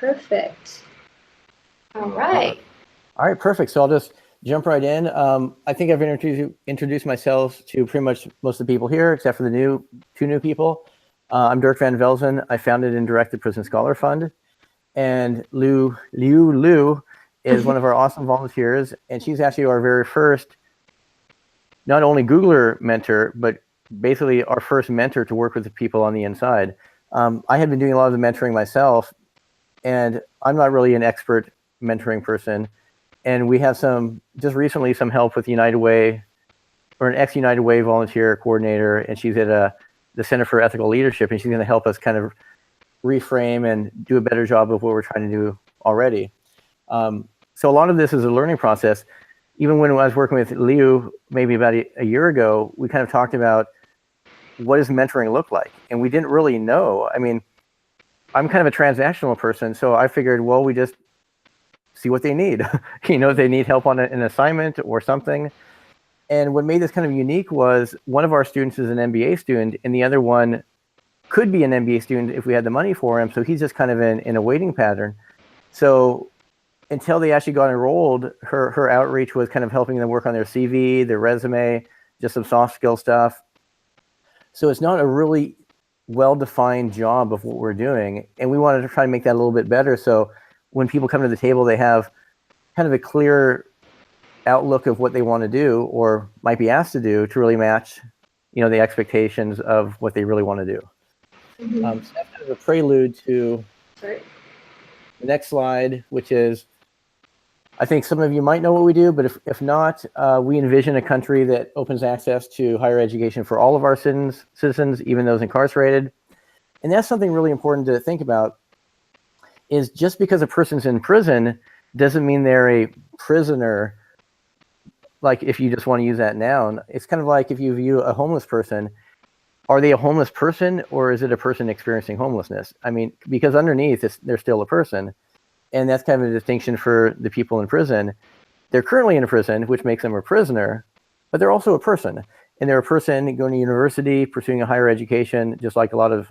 Perfect. All right. All right, perfect. So I'll just jump right in. I think I've introduced myself to pretty much most of the people here, except for the two new people. I'm Dirk Van Velzen. I founded and directed Prison Scholar Fund. And Liu is one of our awesome volunteers. And she's actually our very first, not only Googler mentor, but basically our first mentor to work with the people on the inside. I had been doing a lot of the mentoring myself, and I'm not really an expert mentoring person. And we have just recently some help with United Way, or an ex-United Way volunteer coordinator, and she's at the Center for Ethical Leadership, and she's going to help us kind of reframe and do a better job of what we're trying to do already. So a lot of this is a learning process. Even when I was working with Liu, maybe about a year ago, we kind of talked about what does mentoring look like? And we didn't really know. I mean, I'm kind of a transactional person, so I figured, well, we just see what they need. If they need help on an assignment or something. And what made this kind of unique was one of our students is an MBA student, and the other one could be an MBA student if we had the money for him. So he's just kind of in a waiting pattern. So until they actually got enrolled, her outreach was kind of helping them work on their CV, their resume, just some soft skill stuff. So it's not a really well-defined job of what we're doing. And we wanted to try to make that a little bit better. So when people come to the table, they have kind of a clear outlook of what they want to do or might be asked to do to really match, the expectations of what they really want to do. So that's kind of a prelude to the next slide, which is, I think some of you might know what we do, but if not, we envision a country that opens access to higher education for all of our citizens, even those incarcerated. And that's something really important to think about, is just because a person's in prison doesn't mean they're a prisoner, like if you just want to use that noun. It's kind of like if you view a homeless person, are they a homeless person or is it a person experiencing homelessness? I mean, because underneath they're still a person. And that's kind of a distinction for the people in prison. They're currently in a prison, which makes them a prisoner, but they're also a person. And they're a person going to university, pursuing a higher education, just like a lot of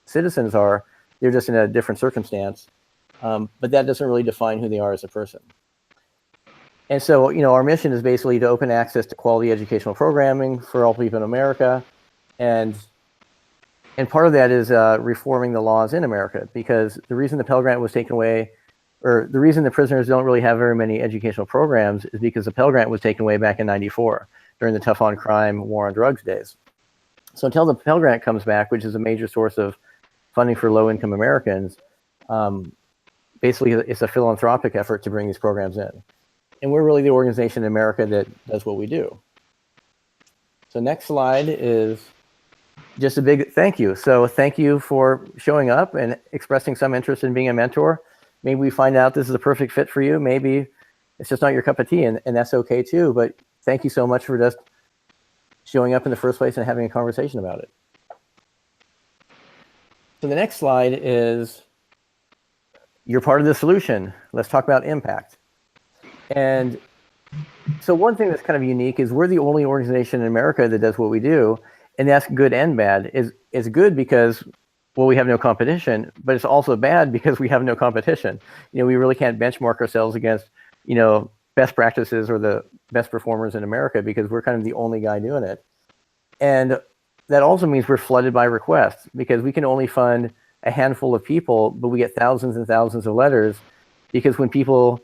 citizens are. They're just in a different circumstance. But that doesn't really define who they are as a person. And so, our mission is basically to open access to quality educational programming for all people in America. And part of that is reforming the laws in America, because the reason the Pell Grant was taken away, or the reason the prisoners don't really have very many educational programs, is because the Pell Grant was taken away back in '94 during the tough on crime, war on drugs days. So until the Pell Grant comes back, which is a major source of funding for low-income Americans, basically it's a philanthropic effort to bring these programs in. And we're really the organization in America that does what we do. So next slide is just a big thank you. So thank you for showing up and expressing some interest in being a mentor. Maybe we find out this is a perfect fit for you. Maybe it's just not your cup of tea, and that's okay too. But thank you so much for just showing up in the first place and having a conversation about it. So the next slide is, you're part of the solution. Let's talk about impact. And so one thing that's kind of unique is we're the only organization in America that does what we do, and that's good and bad. It's good because, well, we have no competition, but it's also bad because we have no competition. We really can't benchmark ourselves against, best practices or the best performers in America, because we're kind of the only guy doing it. And that also means we're flooded by requests, because we can only fund a handful of people, but we get thousands and thousands of letters, because when people,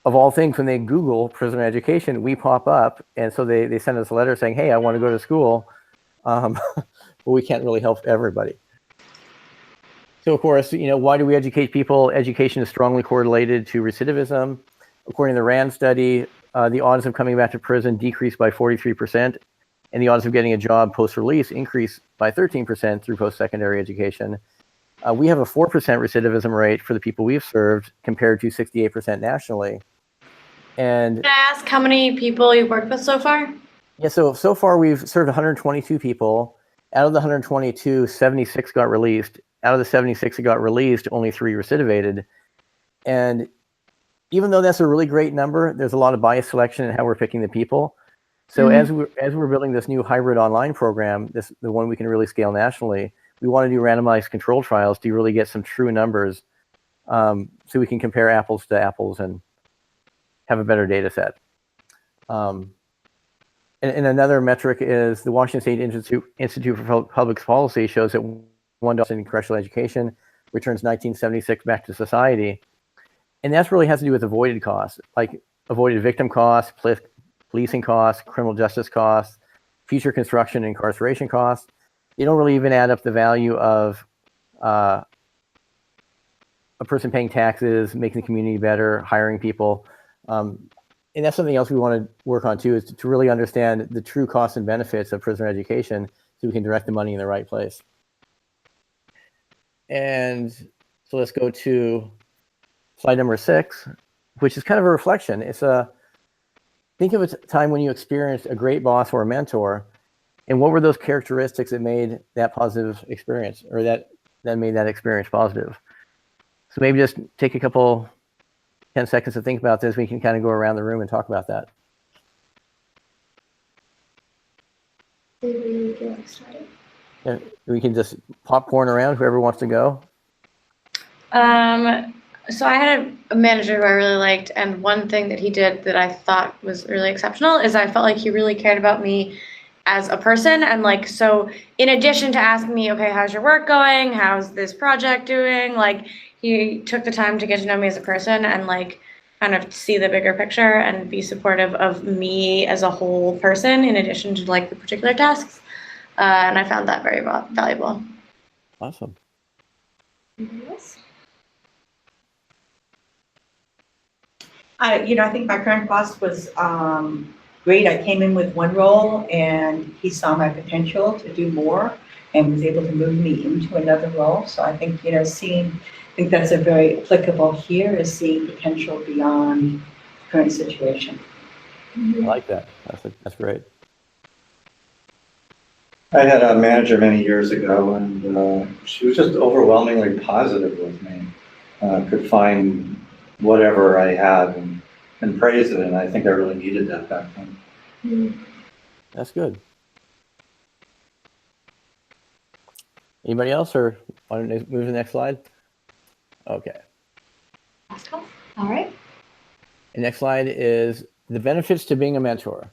of all things, when they Google prison education, we pop up. And so they send us a letter saying, hey, I want to go to school, but we can't really help everybody. So of course, why do we educate people? Education is strongly correlated to recidivism. According to the RAND study, the odds of coming back to prison decreased by 43%, and the odds of getting a job post-release increased by 13% through post-secondary education. We have a 4% recidivism rate for the people we've served, compared to 68% nationally. And can I ask how many people you've worked with so far? Yeah, so far we've served 122 people. Out of the 122, 76 got released. Out of the 76 that got released, only 3 recidivated. And even though that's a really great number, there's a lot of bias selection in how we're picking the people. So as we're building this new hybrid online program, the one we can really scale nationally, we want to do randomized control trials to really get some true numbers so we can compare apples to apples and have a better data set. And another metric is the Washington State Institute for Public Policy shows that $1 in correctional education returns 1976 back to society. And that's really has to do with avoided costs, like avoided victim costs, policing costs, criminal justice costs, future construction and incarceration costs. They don't really even add up the value of a person paying taxes, making the community better, hiring people. And that's something else we want to work on too, is to really understand the true costs and benefits of prisoner education so we can direct the money in the right place. And so let's go to slide number 6, which is kind of a reflection. It's think of a time when you experienced a great boss or a mentor, and what were those characteristics that made that positive experience, or that made that experience positive? So maybe just take a couple 10 seconds to think about this. We can kind of go around the room and talk about that. Yeah, we can just popcorn around, whoever wants to go. So I had a manager who I really liked, and one thing that he did that I thought was really exceptional is I felt like he really cared about me as a person. And like, so in addition to asking me, okay, how's your work going? How's this project doing? Like, he took the time to get to know me as a person and like kind of see the bigger picture and be supportive of me as a whole person in addition to like the particular tasks. And I found that very valuable. Awesome. Yes. I think my current boss was great. I came in with one role and he saw my potential to do more and was able to move me into another role. So I think, I think that's a very applicable here, is seeing potential beyond the current situation. I like that. That's great. I had a manager many years ago, and she was just overwhelmingly positive with me. Could find whatever I had and praise it, and I think I really needed that back then. That's good. Anybody else, or want to move to the next slide? Okay. All right. The next slide is the benefits to being a mentor.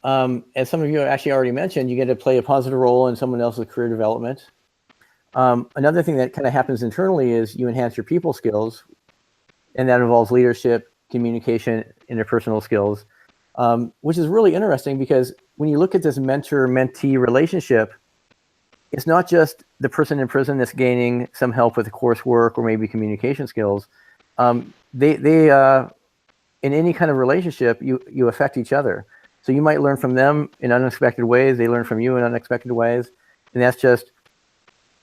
As some of you actually already mentioned, you get to play a positive role in someone else's career development. Another thing that kind of happens internally is you enhance your people skills, and that involves leadership, communication, interpersonal skills, which is really interesting because when you look at this mentor-mentee relationship, it's not just the person in prison that's gaining some help with coursework or maybe communication skills. They in any kind of relationship, you affect each other. So you might learn from them in unexpected ways. They learn from you in unexpected ways. And that's just,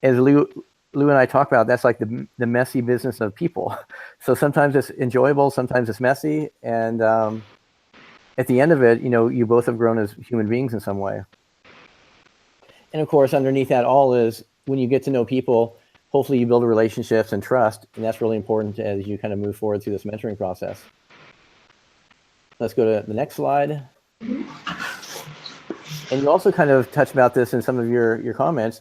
as Lou and I talk about, that's like the messy business of people. So sometimes it's enjoyable, sometimes it's messy. And at the end of it, you both have grown as human beings in some way. And of course, underneath that all is when you get to know people, hopefully you build relationships and trust. And that's really important as you kind of move forward through this mentoring process. Let's go to the next slide. And you also kind of touched about this in some of your comments.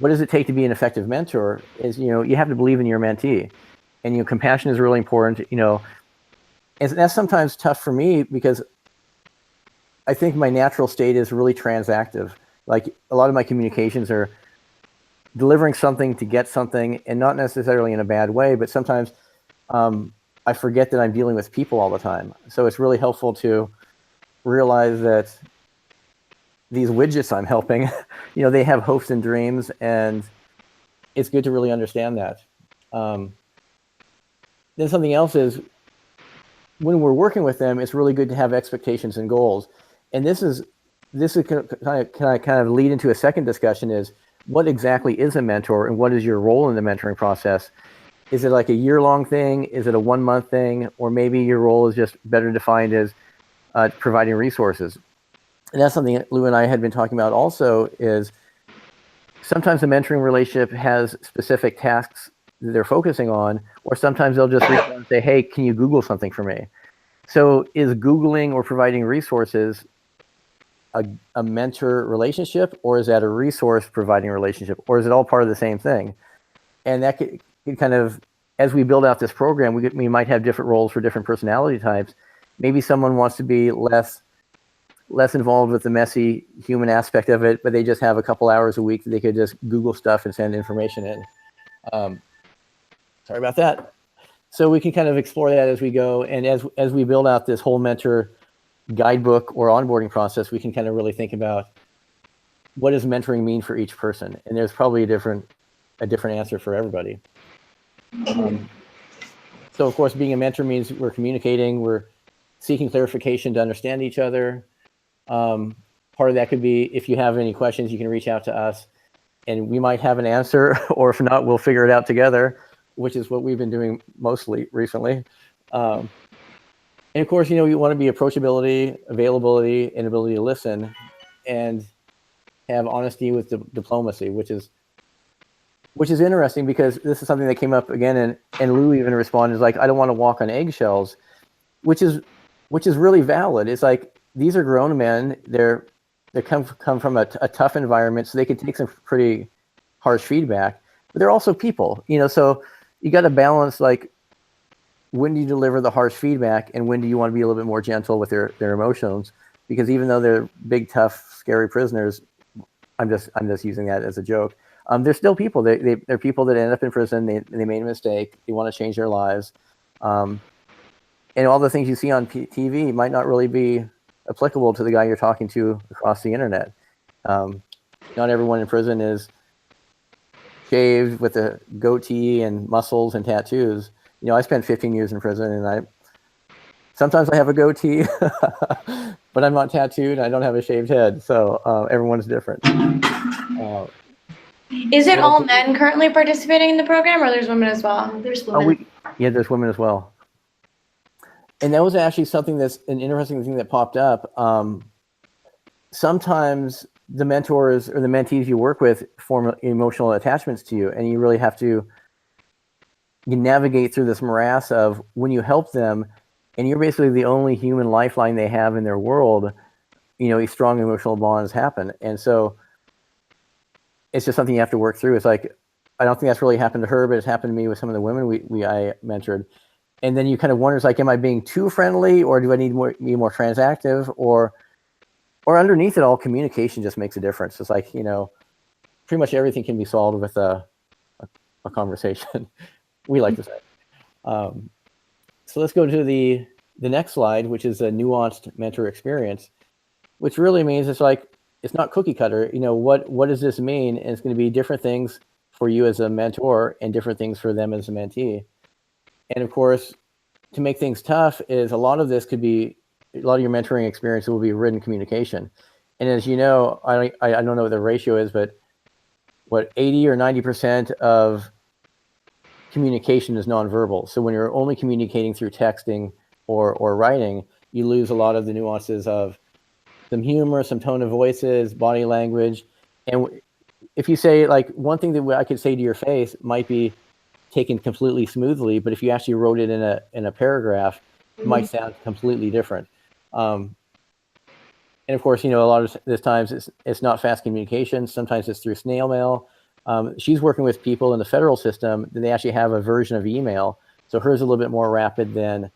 What does it take to be an effective mentor? Is, you have to believe in your mentee. And, compassion is really important, and that's sometimes tough for me because I think my natural state is really transactive. Like a lot of my communications are delivering something to get something, and not necessarily in a bad way, but sometimes I forget that I'm dealing with people all the time. So it's really helpful to realize that these widgets I'm helping, they have hopes and dreams, and it's good to really understand that. Then something else is when we're working with them, it's really good to have expectations and goals. And this is kind of lead into a second discussion is what exactly is a mentor and what is your role in the mentoring process? Is it like a year-long thing? Is it a 1-month thing? Or maybe your role is just better defined as providing resources. And that's something that Lou and I had been talking about also is sometimes the mentoring relationship has specific tasks that they're focusing on, or sometimes they'll just reach out and say, hey, can you Google something for me? So is Googling or providing resources a mentor relationship, or is that a resource providing relationship, or is it all part of the same thing? And that can kind of as we build out this program, we might have different roles for different personality types. Maybe someone wants to be less involved with the messy human aspect of it, but they just have a couple hours a week that they could just Google stuff and send information in. Sorry about that. So we can kind of explore that as we go. And as we build out this whole mentor guidebook or onboarding process, we can kind of really think about what does mentoring mean for each person? And there's probably a different answer for everybody. So of course, being a mentor means we're communicating, we're seeking clarification to understand each other. Part of that could be, if you have any questions, you can reach out to us and we might have an answer, or if not, we'll figure it out together, which is what we've been doing mostly recently. And of course, you want to be approachability, availability, and ability to listen, and have honesty with diplomacy, which is interesting because this is something that came up again, and Lou even responded like, I don't want to walk on eggshells, which is really valid. It's like, these are grown men. They come from a tough environment, so they can take some pretty harsh feedback, but they're also people, so you got to balance, like, when do you deliver the harsh feedback and when do you want to be a little bit more gentle with their emotions? Because even though they're big, tough, scary prisoners, I'm just using that as a joke. They're still people. They're people that end up in prison. They made a mistake. They want to change their lives. And all the things you see on TV might not really be applicable to the guy you're talking to across the internet. Not everyone in prison is shaved with a goatee and muscles and tattoos. I spent 15 years in prison, and sometimes I have a goatee, but I'm not tattooed and I don't have a shaved head. So everyone's different. Is it all men currently participating in the program, or there's women as well? There's women. There's women as well. And that was actually something that's an interesting thing that popped up. Sometimes the mentors or the mentees you work with form emotional attachments to you, and you really have to navigate through this morass of when you help them, and you're basically the only human lifeline they have in their world, strong emotional bonds happen. And so it's just something you have to work through. It's like, I don't think that's really happened to her, but it's happened to me with some of the women I mentored. And then you kind of wonder, it's like, am I being too friendly, or do I need to be more transactive, or underneath it all, communication just makes a difference. It's like, pretty much everything can be solved with a conversation. We like to say. So let's go to the next slide, which is a nuanced mentor experience, which really means it's like, it's not cookie cutter. What does this mean? And it's going to be different things for you as a mentor and different things for them as a mentee. And of course, to make things tough is a lot of this could be, a lot of your mentoring experience will be written communication. And as you know, I don't know what the ratio is, but 80 or 90% of communication is nonverbal. So when you're only communicating through texting or writing, you lose a lot of the nuances of some humor, some tone of voices, body language. And if you say, like, one thing that I could say to your face might be taken completely smoothly, but if you actually wrote it in a paragraph, it might sound completely different. And of course, a lot of this times it's not fast communication. Sometimes it's through snail mail. She's working with people in the federal system that they actually have a version of email. So hers is a little bit more rapid than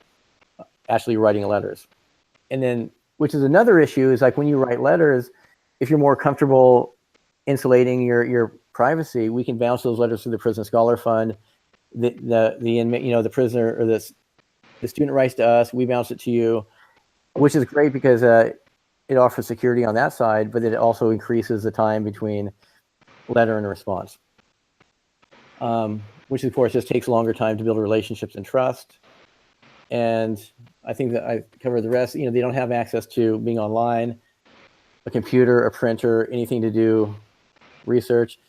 actually writing letters. And then, which is another issue, is like when you write letters, if you're more comfortable insulating your privacy, we can bounce those letters through the Prison Scholar Fund. The inmate, the prisoner or the student writes to us, we bounce it to you, which is great because it offers security on that side, but it also increases the time between letter and response, which of course just takes longer time to build relationships and trust. And I think that I covered the rest. They don't have access to being online, a computer, a printer, anything to do research.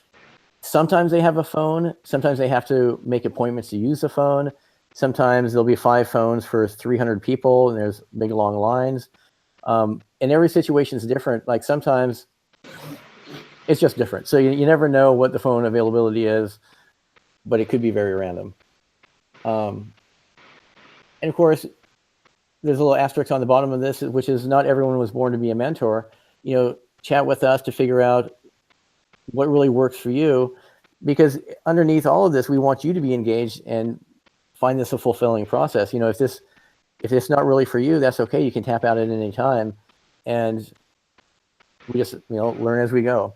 Sometimes they have a phone. Sometimes they have to make appointments to use the phone. Sometimes there'll be 5 phones for 300 people, and there's big long lines. And every situation is different. Like sometimes it's just different. So you never know what the phone availability is, but it could be very random. And of course, there's a little asterisk on the bottom of this, which is not everyone was born to be a mentor. Chat with us to figure out what really works for you, because underneath all of this, we want you to be engaged and find this a fulfilling process. You know, if it's not really for you, that's okay. You can tap out at any time, and we just, learn as we go.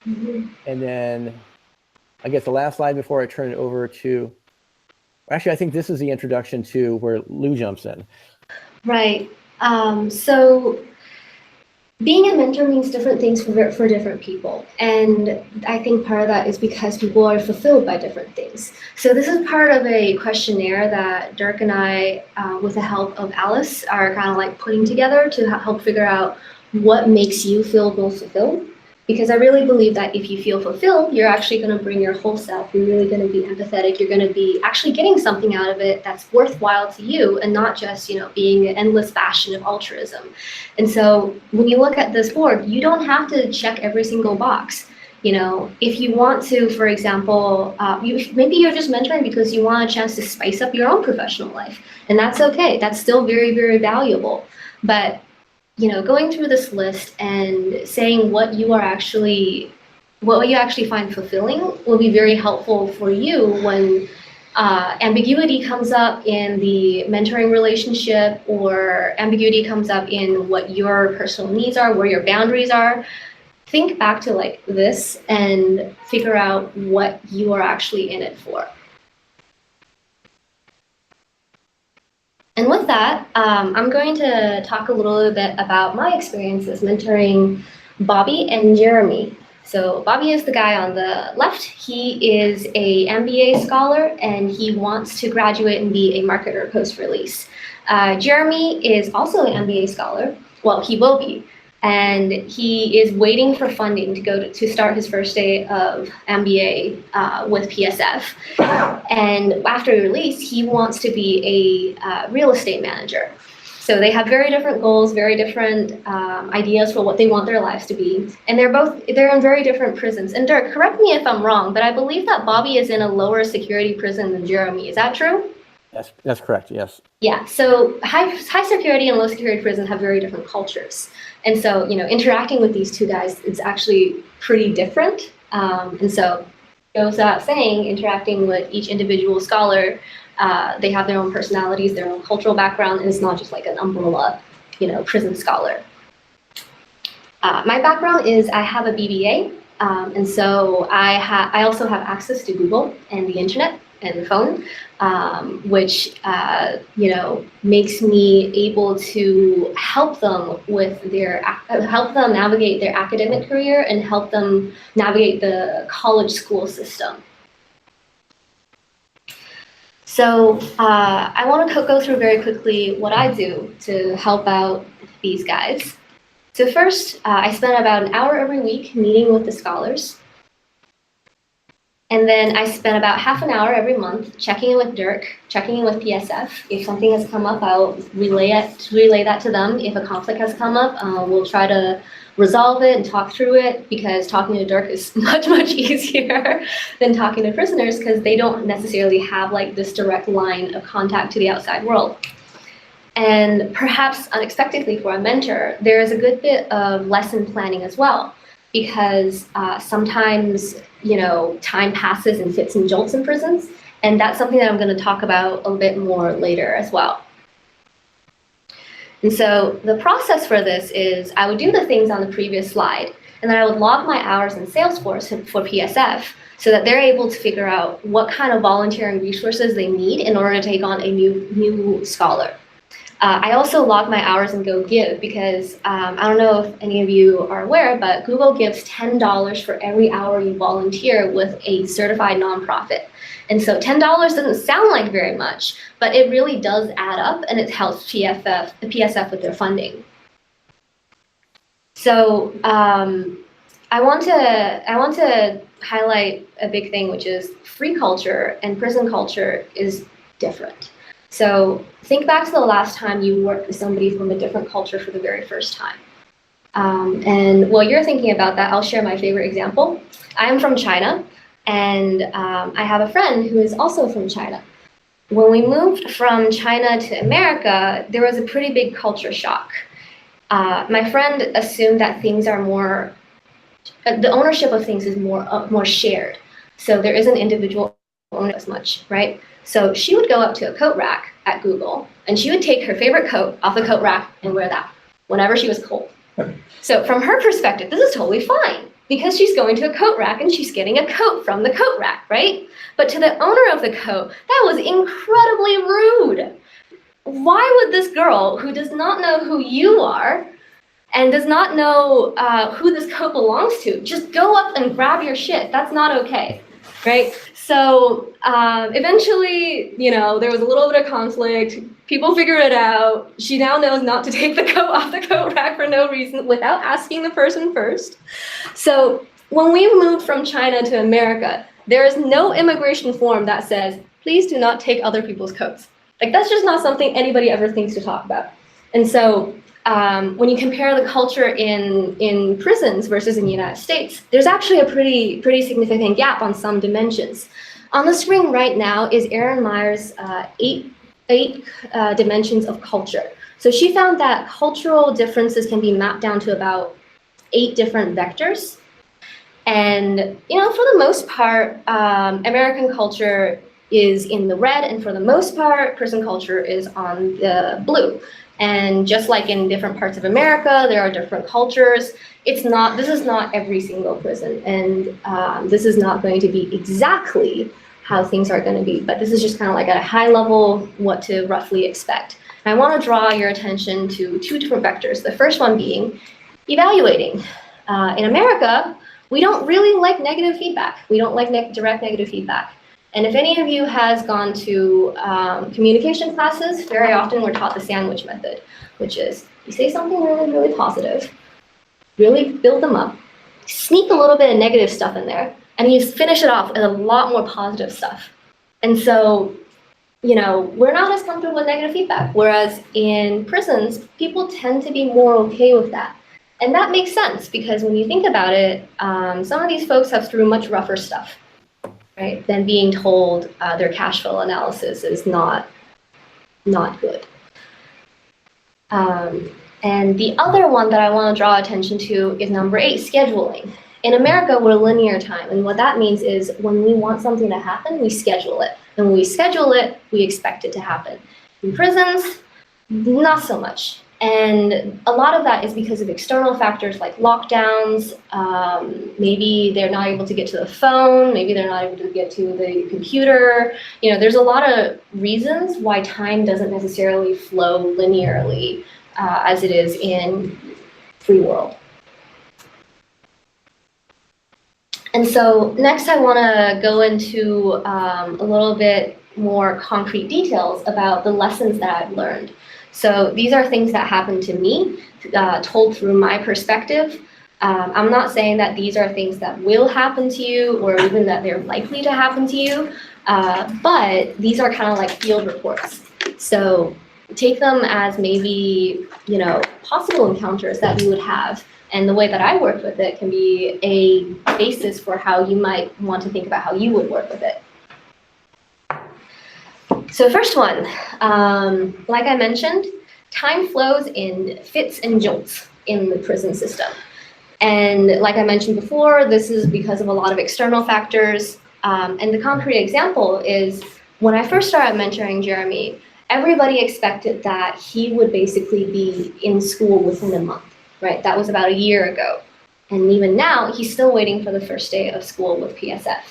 Mhm. And then I guess the last slide before I turn it over to, actually, I think this is the introduction to where Lou jumps in. Right. So being a mentor means different things for different people. And I think part of that is because people are fulfilled by different things. So this is part of a questionnaire that Dirk and I, with the help of Alice, are kind of like putting together to help figure out what makes you feel most fulfilled. Because I really believe that if you feel fulfilled, you're actually going to bring your whole self. You're really going to be empathetic. You're going to be actually getting something out of it that's worthwhile to you, and not just, being an endless bastion of altruism. And so when you look at this board, you don't have to check every single box. If you want to, for example, maybe you're just mentoring because you want a chance to spice up your own professional life, and that's okay. That's still very, very valuable. But going through this list and saying what you actually find fulfilling will be very helpful for you when ambiguity comes up in the mentoring relationship, or ambiguity comes up in what your personal needs are, where your boundaries are. Think back to like this and figure out what you are actually in it for. And with that, I'm going to talk a little bit about my experiences mentoring Bobby and Jeremy. So Bobby is the guy on the left. He is a MBA scholar, and he wants to graduate and be a marketer post-release. Jeremy is also an MBA scholar. Well, he will be. And he is waiting for funding to start his first day of MBA with PSF. And after release, he wants to be a real estate manager. So they have very different goals, very different ideas for what they want their lives to be. And they're in very different prisons. And Dirk, correct me if I'm wrong, but I believe that Bobby is in a lower security prison than Jeremy. Is that true? That's correct, yes. Yeah, so high security and low security prison have very different cultures. And so, interacting with these two guys is actually pretty different. And so it goes without saying, interacting with each individual scholar, they have their own personalities, their own cultural background, and it's not just like an umbrella, prison scholar. My background is I have a BBA, and so I also have access to Google and the internet and the phone, which makes me able to help them navigate their academic career and help them navigate the college school system. So I want to go through very quickly what I do to help out these guys. So first, I spend about an hour every week meeting with the scholars. And then I spend about half an hour every month checking in with Dirk, checking in with PSF. If something has come up, I'll relay that to them. If a conflict has come up, we'll try to resolve it and talk through it, because talking to Dirk is much, much easier than talking to prisoners, because they don't necessarily have like this direct line of contact to the outside world. And perhaps unexpectedly for a mentor, there is a good bit of lesson planning as well, because sometimes time passes in fits and jolts in prisons, and that's something that I'm going to talk about a bit more later as well. And so the process for this is I would do the things on the previous slide, and then I would log my hours in Salesforce for PSF so that they're able to figure out what kind of volunteering resources they need in order to take on a new scholar. I also log my hours in GoGive because I don't know if any of you are aware, but Google gives $10 for every hour you volunteer with a certified nonprofit. And so $10 doesn't sound like very much, but it really does add up, and it helps PSF with their funding. So I want to highlight a big thing, which is free culture and prison culture is different. So think back to the last time you worked with somebody from a different culture for the very first time. And while you're thinking about that, I'll share my favorite example. I am from China, and I have a friend who is also from China. When we moved from China to America, there was a pretty big culture shock. My friend assumed that things are more, the ownership of things is more shared. So there isn't individual ownership as much, right? So she would go up to a coat rack at Google, and she would take her favorite coat off the coat rack and wear that whenever she was cold. So from her perspective, this is totally fine because she's going to a coat rack and she's getting a coat from the coat rack, right? But to the owner of the coat, that was incredibly rude. Why would this girl who does not know who you are and does not know who this coat belongs to just go up and grab your shit? That's not okay, right? So eventually, there was a little bit of conflict. People figured it out. She now knows not to take the coat off the coat rack for no reason without asking the person first. So when we moved from China to America, there is no immigration form that says, please do not take other people's coats. Like, that's just not something anybody ever thinks to talk about. And so when you compare the culture in prisons versus in the United States, there's actually a pretty significant gap on some dimensions. On the screen right now is Erin Meyer's eight dimensions of culture. So she found that cultural differences can be mapped down to about 8 different vectors. And, for the most part, American culture is in the red, and for the most part, prison culture is on the blue. And just like in different parts of America, there are different cultures. This is not every single prison, and this is not going to be exactly how things are going to be, but this is just kind of like at a high level what to roughly expect. And I want to draw your attention to 2 different vectors. The first one being evaluating. In America, we don't really like negative feedback. We don't like direct negative feedback. And if any of you has gone to communication classes, very often we're taught the sandwich method, which is you say something really, really positive, really build them up, sneak a little bit of negative stuff in there, and you finish it off with a lot more positive stuff. And so, we're not as comfortable with negative feedback, whereas in prisons, people tend to be more okay with that. And that makes sense because when you think about it, some of these folks have through much rougher stuff, right? Than being told their cash flow analysis is not good. And the other one that I want to draw attention to is number 8, scheduling. In America, we're linear time, and what that means is when we want something to happen, we schedule it. And when we schedule it, we expect it to happen. In prisons, not so much. And a lot of that is because of external factors like lockdowns. Maybe they're not able to get to the phone. Maybe they're not able to get to the computer. There's a lot of reasons why time doesn't necessarily flow linearly as it is in free world. And so next I want to go into a little bit more concrete details about the lessons that I've learned. So these are things that happened to me, told through my perspective. I'm not saying that these are things that will happen to you or even that they're likely to happen to you, but these are kind of like field reports. So take them as maybe, possible encounters that you would have. And the way that I worked with it can be a basis for how you might want to think about how you would work with it. So first one, like I mentioned, time flows in fits and jolts in the prison system. And like I mentioned before, this is because of a lot of external factors. And the concrete example is when I first started mentoring Jeremy, everybody expected that he would basically be in school within a month, right? That was about a year ago. And even now, he's still waiting for the first day of school with PSF.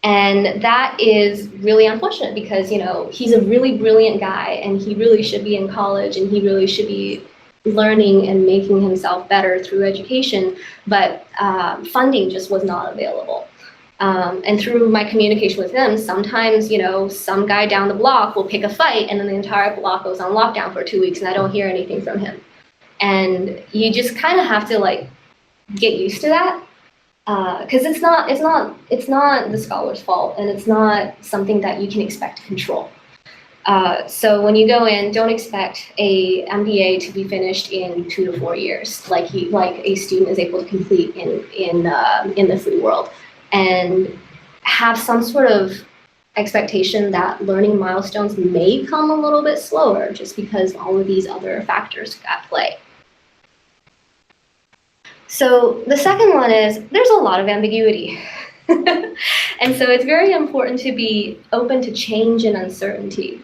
And that is really unfortunate because, he's a really brilliant guy and he really should be in college and he really should be learning and making himself better through education, but funding just was not available. And through my communication with him, sometimes, some guy down the block will pick a fight and then the entire block goes on lockdown for 2 weeks and I don't hear anything from him. And you just kind of have to get used to that. Because it's not the scholar's fault, and it's not something that you can expect to control. So when you go in, don't expect a MBA to be finished in 2 to 4 years, like a student is able to complete in the free world, and have some sort of expectation that learning milestones may come a little bit slower, just because all of these other factors at play. So the second one is there's a lot of ambiguity. And so it's very important to be open to change and uncertainty.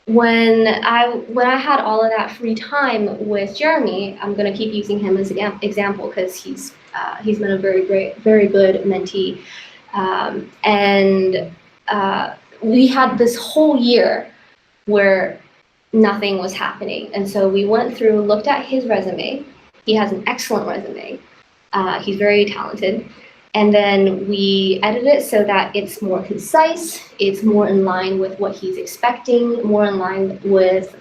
When I had all of that free time with Jeremy, I'm going to keep using him as an example because he's been a very good mentee, and we had this whole year where nothing was happening, and so we went through, looked at his resume. He has an excellent resume. He's very talented. And then we edit it so that it's more concise, it's more in line with what he's expecting, more in line with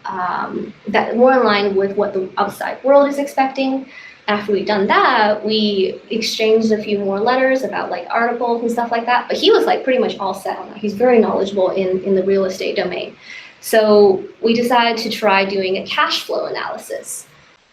what the outside world is expecting. After we've done that, we exchanged a few more letters about like articles and stuff like that. But he was like pretty much all set on that. He's very knowledgeable in the real estate domain. So we decided to try doing a cash flow analysis.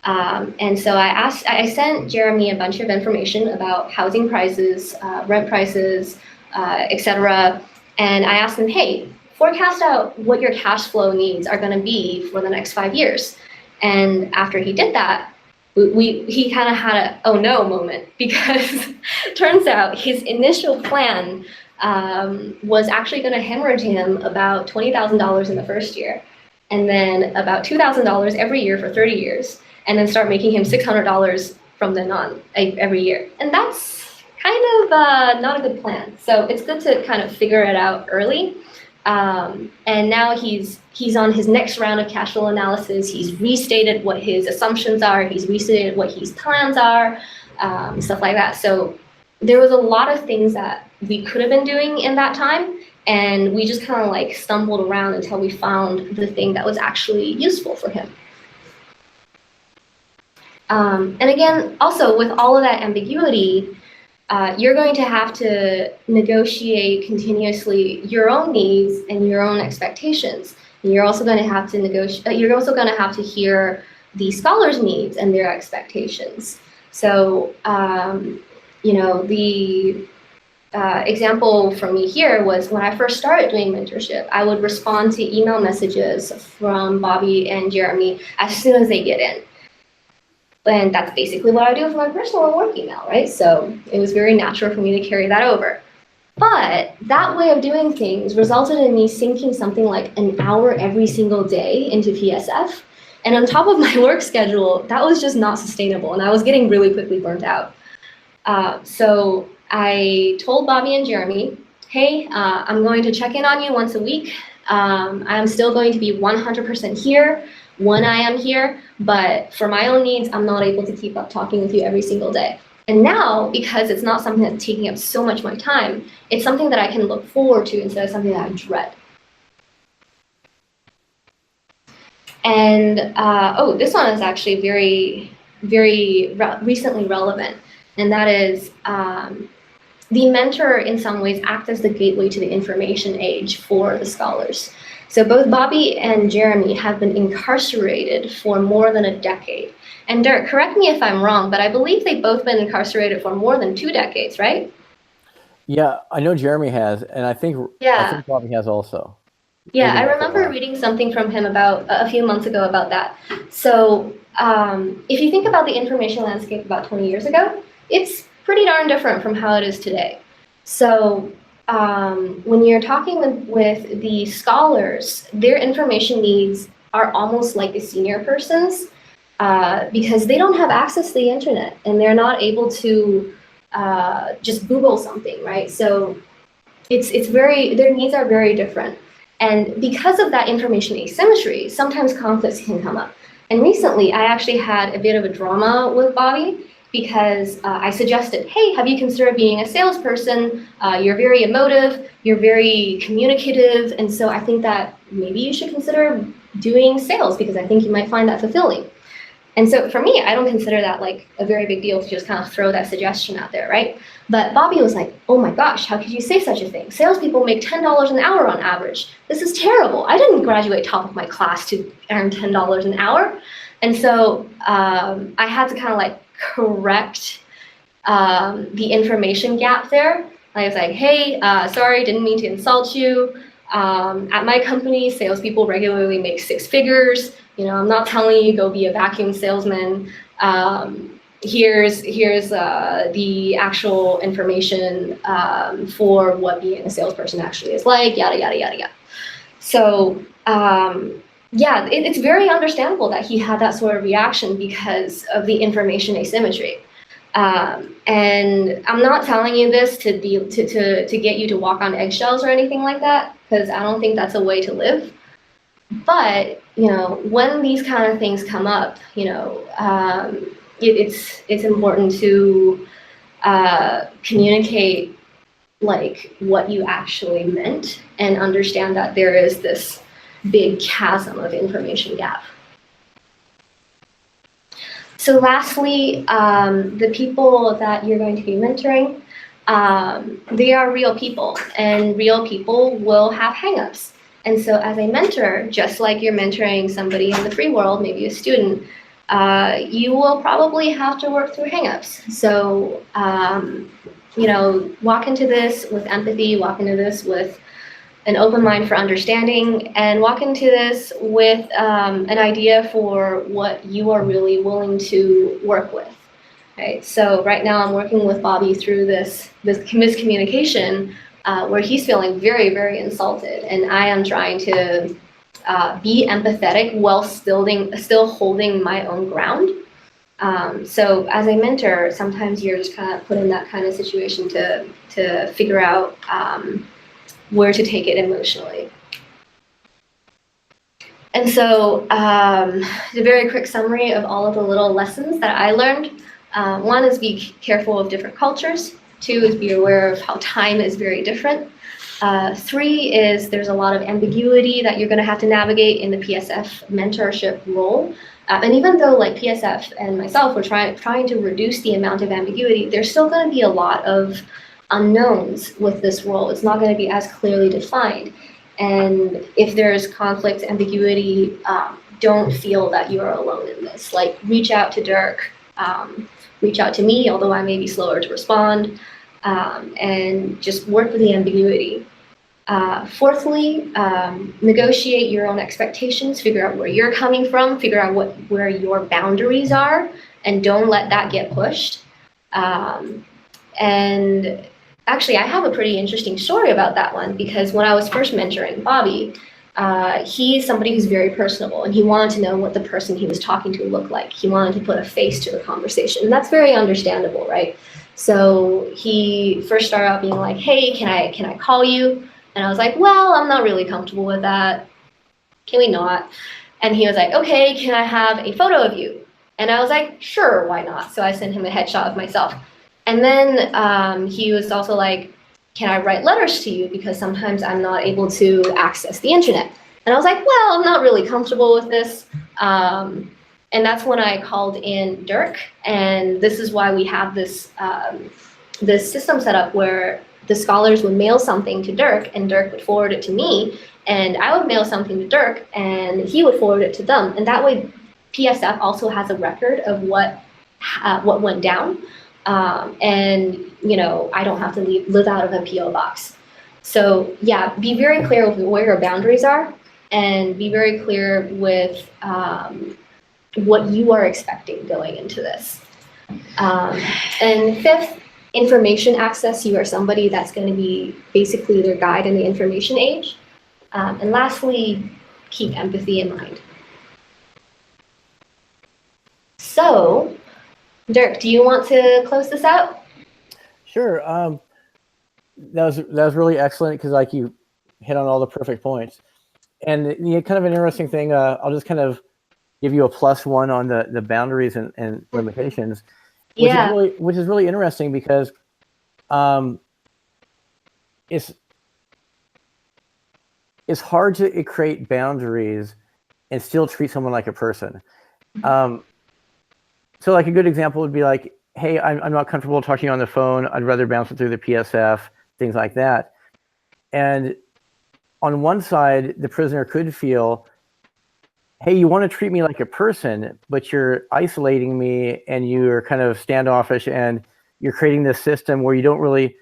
And so I sent Jeremy a bunch of information about housing prices, rent prices, etc. And I asked him, hey, forecast out what your cash flow needs are going to be for the next 5 years. And after he did that, he kind of had a oh no moment, because turns out his initial plan was actually going to hemorrhage him about $20,000 in the first year, and then about $2,000 every year for 30 years. And then start making him $600 from then on every year. And that's kind of not a good plan. So it's good to kind of figure it out early. And now he's on his next round of cash flow analysis. He's restated what his assumptions are. He's restated what his plans are, stuff like that. So there was a lot of things that we could have been doing in that time. And we just kind of like stumbled around until we found the thing that was actually useful for him. And again, also with all of that ambiguity, you're going to have to negotiate continuously your own needs and your own expectations. And you're also going to have to negotiate. You're also going to have to hear the scholars' needs and their expectations. So, the example for me here was when I first started doing mentorship, I would respond to email messages from Bobby and Jeremy as soon as they get in. And that's basically what I do for my personal and work email, right? So it was very natural for me to carry that over. But that way of doing things resulted in me sinking something like an hour every single day into PSF. And on top of my work schedule, that was just not sustainable. And I was getting really quickly burnt out. So I told Bobby and Jeremy, hey, I'm going to check in on you once a week. I'm still going to be 100% here when I am here, but for my own needs, I'm not able to keep up talking with you every single day. And now, because it's not something that's taking up so much of my time, it's something that I can look forward to instead of something that I dread. And, this one is actually very recently relevant, and that is the mentor in some ways acts as the gateway to the information age for the scholars. So both Bobby and Jeremy have been incarcerated for more than a decade. And Dirk, correct me if I'm wrong, but I believe they've both been incarcerated for more than 2 decades, right? Yeah, I know Jeremy has, and I think Bobby has also. Yeah, I remember reading something from him about a few months ago about that. So if you think about the information landscape about 20 years ago, it's pretty darn different from how it is today. So when you're talking with the scholars, their information needs are almost like a senior person's, because they don't have access to the internet and they're not able to just Google something, right? So their needs are very different. And because of that information asymmetry, sometimes conflicts can come up. And recently, I actually had a bit of a drama with Bobby, because I suggested, hey, have you considered being a salesperson? You're very emotive, you're very communicative, and so I think that maybe you should consider doing sales, because I think you might find that fulfilling. And so for me, I don't consider that like a very big deal to just kind of throw that suggestion out there, right? But Bobby was like, oh my gosh, how could you say such a thing? Salespeople make $10 an hour on average. This is terrible. I didn't graduate top of my class to earn $10 an hour. And so I had to kind of like correct the information gap there. I was like, hey, sorry, didn't mean to insult you. At my company, salespeople regularly make 6 figures. I'm not telling you go be a vacuum salesman. here's the actual information for what being a salesperson actually is like, yada, yada, yada, yada. So yeah, it's very understandable that he had that sort of reaction because of the information asymmetry. And I'm not telling you this to get you to walk on eggshells or anything like that, because I don't think that's a way to live. But you know, when these kind of things come up, you know, it's important to communicate like what you actually meant and understand that there is this big chasm of information gap. So lastly, the people that you're going to be mentoring, they are real people, and real people will have hangups. And so as a mentor, just like you're mentoring somebody in the free world, maybe a student, you will probably have to work through hangups. So, you know, walk into this with empathy, walk into this with an open mind for understanding, and walk into this with an idea for what you are really willing to work with. Right. So right now I'm working with Bobby through this miscommunication where he's feeling very, very insulted, and I am trying to be empathetic while still holding my own ground. So as a mentor, sometimes you're just kind of put in that kind of situation to figure out where to take it emotionally. And so a very quick summary of all of the little lessons that I learned. One is be careful of different cultures. 2 is be aware of how time is very different. 3 is there's a lot of ambiguity that you're going to have to navigate in the PSF mentorship role. And even though like PSF and myself were trying to reduce the amount of ambiguity, there's still going to be a lot of unknowns with this role. It's not going to be as clearly defined. And if there's conflict, ambiguity, don't feel that you're alone in this. Like reach out to Dirk, reach out to me, although I may be slower to respond, and just work with the ambiguity. Fourthly, negotiate your own expectations, figure out where you're coming from, figure out where your boundaries are, and don't let that get pushed. And actually, I have a pretty interesting story about that one, because when I was first mentoring Bobby, he's somebody who's very personable, and he wanted to know what the person he was talking to looked like. He wanted to put a face to the conversation, and that's very understandable, right? So he first started out being like, hey, can I call you? And I was like, well, I'm not really comfortable with that. Can we not? And he was like, okay, can I have a photo of you? And I was like, sure, why not? So I sent him a headshot of myself. And then he was also like, can I write letters to you? Because sometimes I'm not able to access the internet. And I was like, well, I'm not really comfortable with this. And that's when I called in Dirk. And this is why we have this, this system set up where the scholars would mail something to Dirk, and Dirk would forward it to me. And I would mail something to Dirk, and he would forward it to them. And that way, PSF also has a record of what went down. And you know, I don't have to live out of a PO box. So yeah, be very clear with where your boundaries are, and be very clear with what you are expecting going into this. And 5th, information access. You are somebody that's going to be basically their guide in the information age. And lastly, keep empathy in mind. So, Dirk, do you want to close this out? Sure. That was really excellent, because like you hit on all the perfect points. And kind of an interesting thing, I'll just kind of give you a +1 on the boundaries and limitations, which is really interesting, because it's hard to create boundaries and still treat someone like a person. So like a good example would be like, hey, I'm not comfortable talking to you on the phone. I'd rather bounce it through the PSF, things like that. And on one side, the prisoner could feel, hey, you want to treat me like a person, but you're isolating me, and you're kind of standoffish, and you're creating this system where you don't really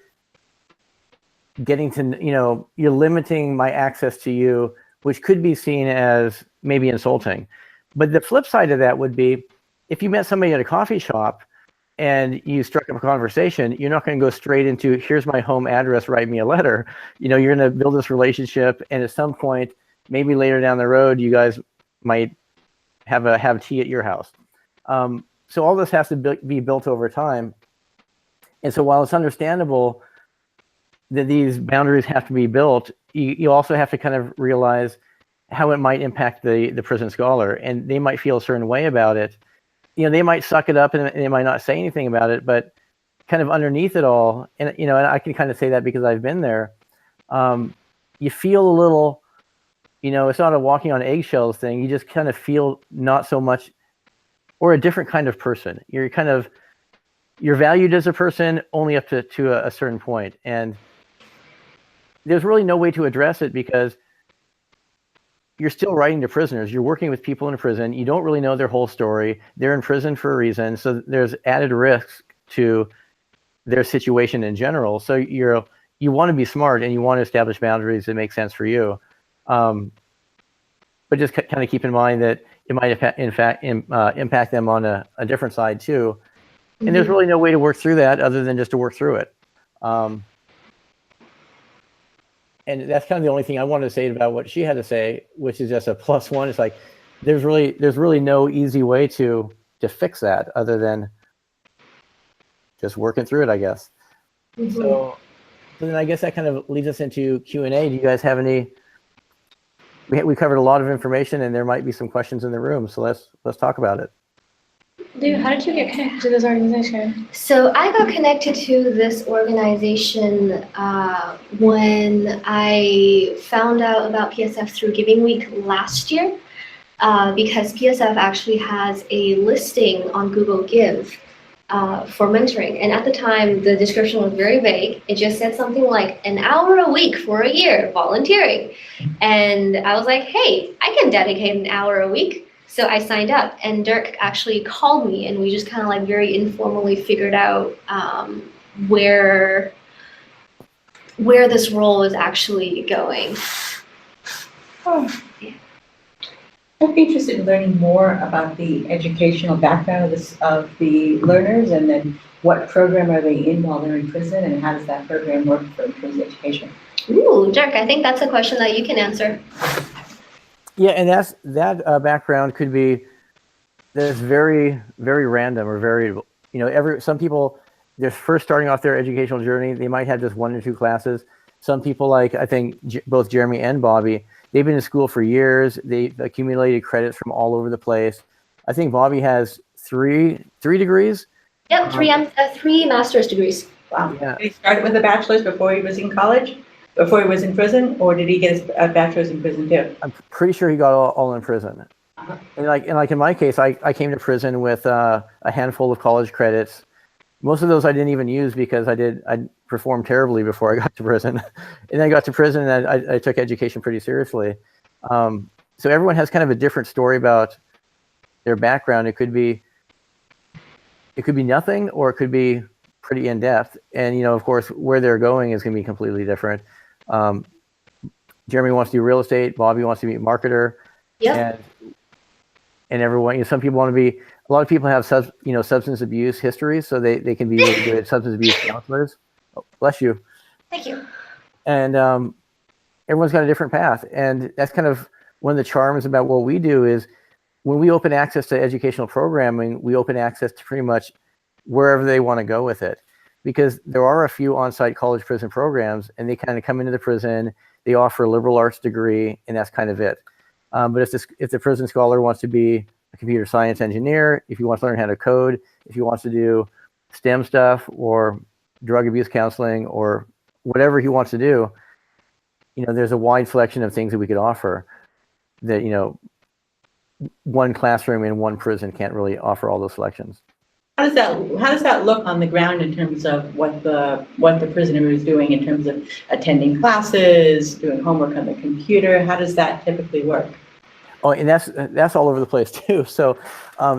getting to, you're limiting my access to you, which could be seen as maybe insulting. But the flip side of that would be, if you met somebody at a coffee shop and you struck up a conversation, you're not going to go straight into, here's my home address, write me a letter. You're going to build this relationship, and at some point, maybe later down the road, you guys might have tea at your house. So all this has to be built over time. And so while it's understandable that these boundaries have to be built, you also have to kind of realize how it might impact the prison scholar, and they might feel a certain way about it. They might suck it up and they might not say anything about it, but kind of underneath it all, and and I can kind of say that because I've been there, you feel a little, it's not a walking on eggshells thing. You just kind of feel not so much, or a different kind of person. You're valued as a person only up to a certain point. And there's really no way to address it because you're still writing to prisoners. You're working with people in prison. You don't really know their whole story. They're in prison for a reason. So there's added risks to their situation in general. So you want to be smart and you want to establish boundaries that make sense for you. But just kind of keep in mind that it might impact them on a different side too. And there's really no way to work through that other than just to work through it. And that's kind of the only thing I wanted to say about what she had to say, which is just a plus one. It's like there's really no easy way to fix that other than just working through it, I guess. So then I guess that kind of leads us into Q&A. Do you guys have any? We covered a lot of information, and there might be some questions in the room. So let's talk about it. Dude, how did you get connected to this organization? So I got connected to this organization when I found out about PSF through Giving Week last year, because PSF actually has a listing on Google Give for mentoring. And at the time, the description was very vague. It just said something like an hour a week for a year volunteering. And I was like, hey, I can dedicate an hour a week. So I signed up, and Dirk actually called me, and we just kind of like very informally figured out where this role is actually going. Oh. Yeah. I'd be interested in learning more about the educational background of the learners, and then what program are they in while they're in prison, and how does that program work for prison education? Ooh, Dirk, I think that's a question that you can answer. Yeah, and that background could be that's very, very random or very, some people, they're first starting off their educational journey, they might have just 1 or 2 classes. Some people, like I think both Jeremy and Bobby, they've been in school for years. They've accumulated credits from all over the place. I think Bobby has three degrees. Yep, three master's degrees. Wow. Yeah. Did he start with a bachelor's before he was in college? Before he was in prison, or did he get his bachelor's in prison too? I'm pretty sure he got all in prison. Uh-huh. And like in my case, I came to prison with a handful of college credits. Most of those I didn't even use because I performed terribly before I got to prison. And then I got to prison and I took education pretty seriously. So everyone has kind of a different story about their background. It could be nothing, or it could be pretty in depth. And of course, where they're going is going to be completely different. Jeremy wants to do real estate. Bobby wants to be a marketer. Yep. And everyone, some people want to be. A lot of people have substance abuse histories, so they can be really good substance abuse counselors. Oh, bless you. Thank you. And everyone's got a different path, and that's kind of one of the charms about what we do is when we open access to educational programming, we open access to pretty much wherever they want to go with it. Because there are a few on-site college prison programs, and they kind of come into the prison, they offer a liberal arts degree, and that's kind of it. But if the prison scholar wants to be a computer science engineer, if he wants to learn how to code, if he wants to do STEM stuff or drug abuse counseling or whatever he wants to do, there's a wide selection of things that we could offer that, one classroom in one prison can't really offer all those selections. How does that look on the ground in terms of what the prisoner is doing in terms of attending classes, doing homework on the computer? How does that typically work? Oh, and that's all over the place too. So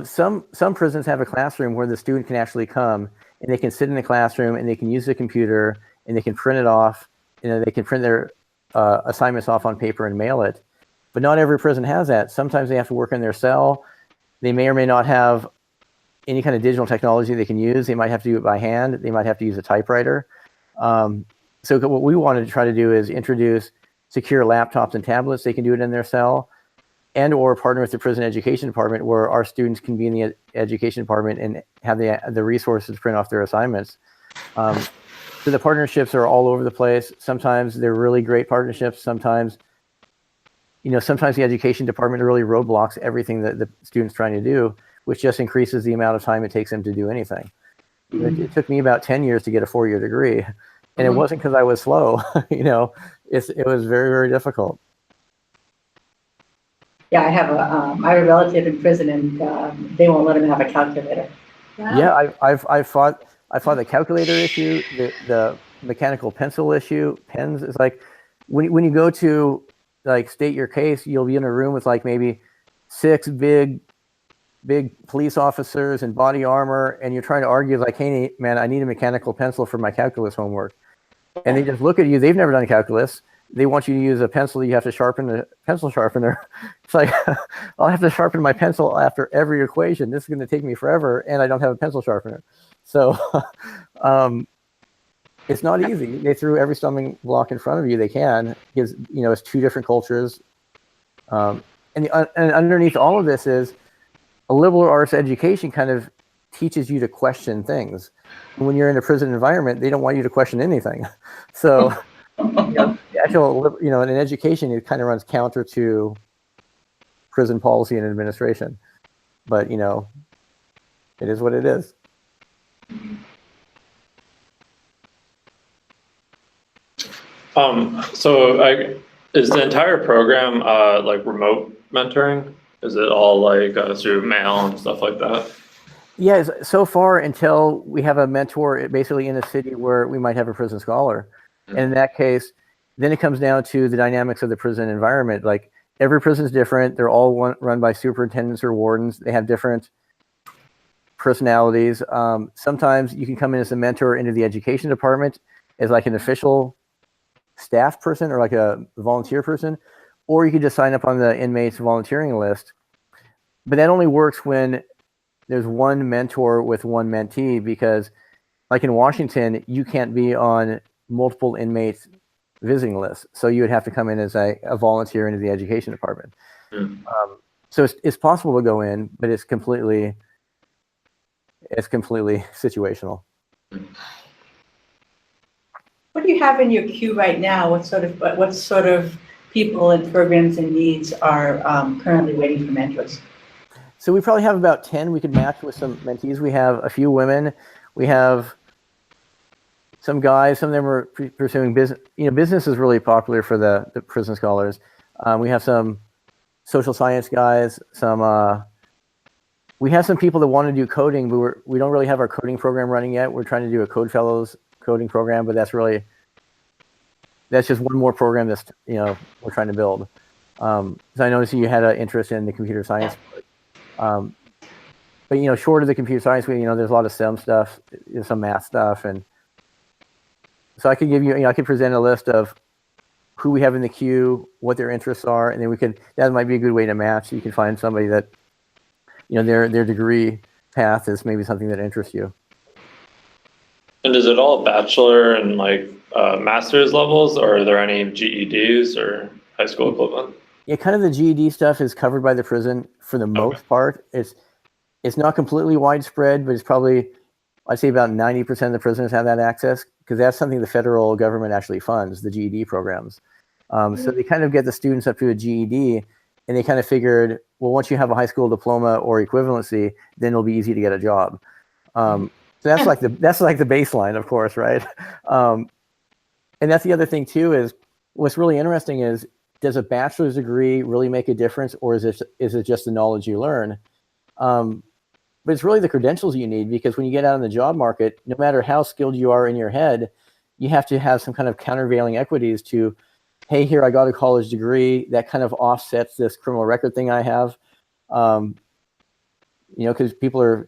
some prisons have a classroom where the student can actually come and they can sit in the classroom and they can use the computer and they can print it off. They can print their assignments off on paper and mail it. But not every prison has that. Sometimes they have to work in their cell. They may or may not have any kind of digital technology they can use. They might have to do it by hand. They might have to use a typewriter. So what we wanted to try to do is introduce secure laptops and tablets. They can do it in their cell, and or partner with the prison education department where our students can be in the education department and have the resources to print off their assignments. So the partnerships are all over the place. Sometimes they're really great partnerships. Sometimes, sometimes the education department really roadblocks everything that the student's trying to do, which just increases the amount of time it takes them to do anything. It took me about 10 years to get a 4-year degree. And it wasn't because I was slow, it was very, very difficult. Yeah, I have a relative in prison, and they won't let him have a calculator. Wow. Yeah, I fought the calculator issue, the mechanical pencil issue, pens. It's like when you go to like state your case, you'll be in a room with like maybe 6 big police officers in body armor, and you're trying to argue like, hey man, I need a mechanical pencil for my calculus homework. And they just look at you. They've never done calculus. They want you to use a pencil. You have to sharpen a pencil sharpener. It's like, I'll have to sharpen my pencil after every equation. This is going to take me forever, and I don't have a pencil sharpener. So it's not easy. They threw every stumbling block in front of you they can, because it's 2 different cultures. And underneath all of this is a liberal arts education kind of teaches you to question things. When you're in a prison environment, they don't want you to question anything. So, the actual, in education, it kind of runs counter to prison policy and administration. But, it is what it is. So is the entire program like remote mentoring? Is it all like through mail and stuff like that? Yes, so far until we have a mentor basically in a city where we might have a prison scholar. And in that case, then it comes down to the dynamics of the prison environment. Like every prison is different. They're all run by superintendents or wardens. They have different personalities. Sometimes you can come in as a mentor into the education department as like an official staff person or like a volunteer person, or you could just sign up on the inmates volunteering list. But that only works when there's one mentor with one mentee, because like in Washington, you can't be on multiple inmates visiting lists. So you would have to come in as a volunteer into the education department. So it's possible to go in, but it's completely situational. What do you have in your queue right now? What sort of people and programs and needs are currently waiting for mentors? So we probably have about 10 we could match with some mentees. We have a few women. We have some guys. Some of them are pursuing business. Business is really popular for the prison scholars. We have some social science guys. We have some people that want to do coding, but we don't really have our coding program running yet. We're trying to do a Code Fellows coding program, but that's just one more program that's we're trying to build. So I noticed you had an interest in the computer science. But short of the computer science, there's a lot of STEM stuff, some math stuff, and so I could give you, I could present a list of who we have in the queue, what their interests are, and then that might be a good way to match. You can find somebody that, their degree path is maybe something that interests you. And is it all bachelor and like master's levels, or are there any GEDs or high school equivalent? Yeah, kind of the GED stuff is covered by the prison for the most part. It's not completely widespread, but it's probably, I'd say about 90% of the prisoners have that access, because that's something the federal government actually funds, the GED programs. So they kind of get the students up to a GED, and they kind of figured, well, once you have a high school diploma or equivalency, then it'll be easy to get a job. So that's like the baseline, of course, right? And that's the other thing too, is what's really interesting is, does a bachelor's degree really make a difference, or is it just the knowledge you learn? But it's really the credentials you need, because when you get out in the job market, no matter how skilled you are in your head, you have to have some kind of countervailing equities to, hey, here, I got a college degree that kind of offsets this criminal record thing I have. Because people are,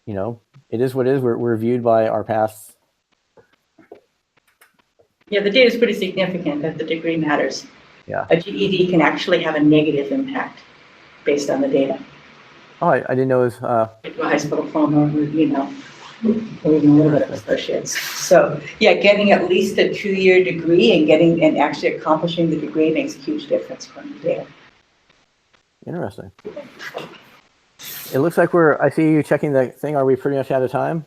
it is what it is. We're viewed by our past. Yeah, the data is pretty significant that the degree matters. Yeah. A GED can actually have a negative impact based on the data. Oh, I didn't know it was, a high school diploma, or even a little bit of associates. So, yeah, getting at least a 2-year degree and actually accomplishing the degree makes a huge difference from there. interesting. It looks like I see you checking the thing. Are we pretty much out of time?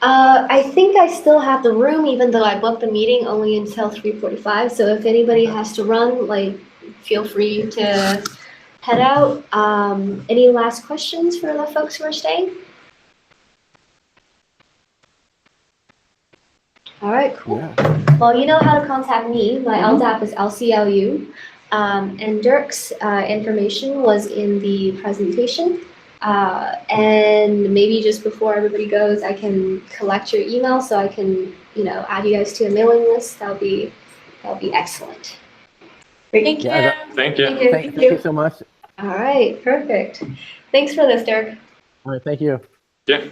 I think I still have the room, even though I booked the meeting only until 3:45. So if anybody has to run, like, feel free to head out. Any last questions for the folks who are staying? All right, cool. Yeah. Well, you know how to contact me. My LDAP is LCLU. And Dirk's information was in the presentation. And maybe just before everybody goes, I can collect your email so I can, add you guys to a mailing list. That'll be excellent. Thank Yeah, you. Thank you. Thank you so much. All right, perfect. Thanks for this, Dirk. All right, thank you. Yeah.